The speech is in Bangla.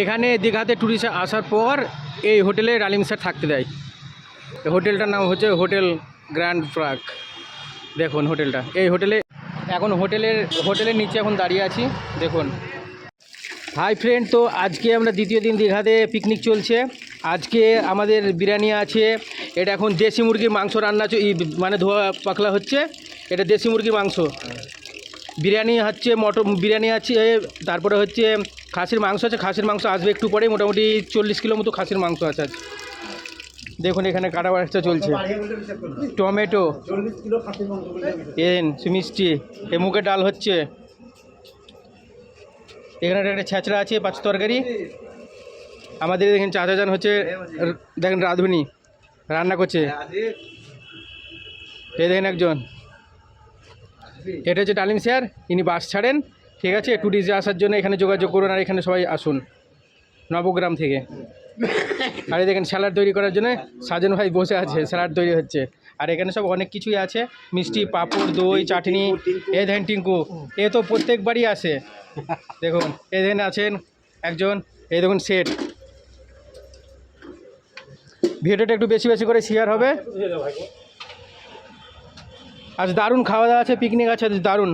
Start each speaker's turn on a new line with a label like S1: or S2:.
S1: এখানে দীঘাতে ট্যুরিস্ট আসার পর এই হোটেলে ডালিম স্যার থাকতে দেয়। হোটেলটার নাম হচ্ছে হোটেল গ্র্যান্ড প্রাগ। দেখুন হোটেলটা, এই হোটেলে এখন হোটেলের নিচে এখন দাঁড়িয়ে আছি। দেখুন হাই ফ্রেন্ড, তো আজকে আমরা দ্বিতীয় দিন দীঘাতে পিকনিক চলছে। আজকে আমাদের বিরিয়ানি আছে। এটা এখন দেশি মুরগির মাংস রান্না মানে ধোয়া পাকলা হচ্ছে। এটা দেশি মুরগির মাংস। বিরিয়ানি হচ্ছে, মটন বিরিয়ানি আছে, তারপরে হচ্ছে খাসির মাংস আছে। খাসির মাংস আসবে একটু পরে, মোটামুটি 40 কিলো মতো খাসির মাংস আছে। দেখুন এখানে কাটা বাচ্চা চলছে, টমেটো মিষ্টি, এ মুখে ডাল হচ্ছে। এখানে একটা ছেঁচড়া আছে, পাঁচ তরকারি। আমাদের দেখেন চাচা যান হচ্ছে, দেখেন রাঁধুনি রান্না করছে। এই দেখেন একজন, এটা হচ্ছে ডালিম স্যার, ইনি বাস ছাড়েন। ঠিক আছে, ট্যুরিস্টে আসার জন্য এখানে যোগাযোগ করুন, আর এখানে সবাই আসুন নবগ্রাম থেকে। আর এই দেখেন স্যালাড তৈরি করার জন্য সাজন ভাই বসে আছে, স্যালাড তৈরি হচ্ছে। আর এখানে সব অনেক কিছুই আছে, মিষ্টি, পাঁপড়, দই, চাটনি। এ দেখেন টিঙ্কু, এ তো প্রত্যেকবারই আসে। দেখুন এই দেখেন আছেন একজন, এই দেখুন সেট। ভিডিওটা একটু বেশি বেশি করে শেয়ার হবে। আজ দারুণ খাওয়া দাওয়া আছে, পিকনিক আছে, দারুণ।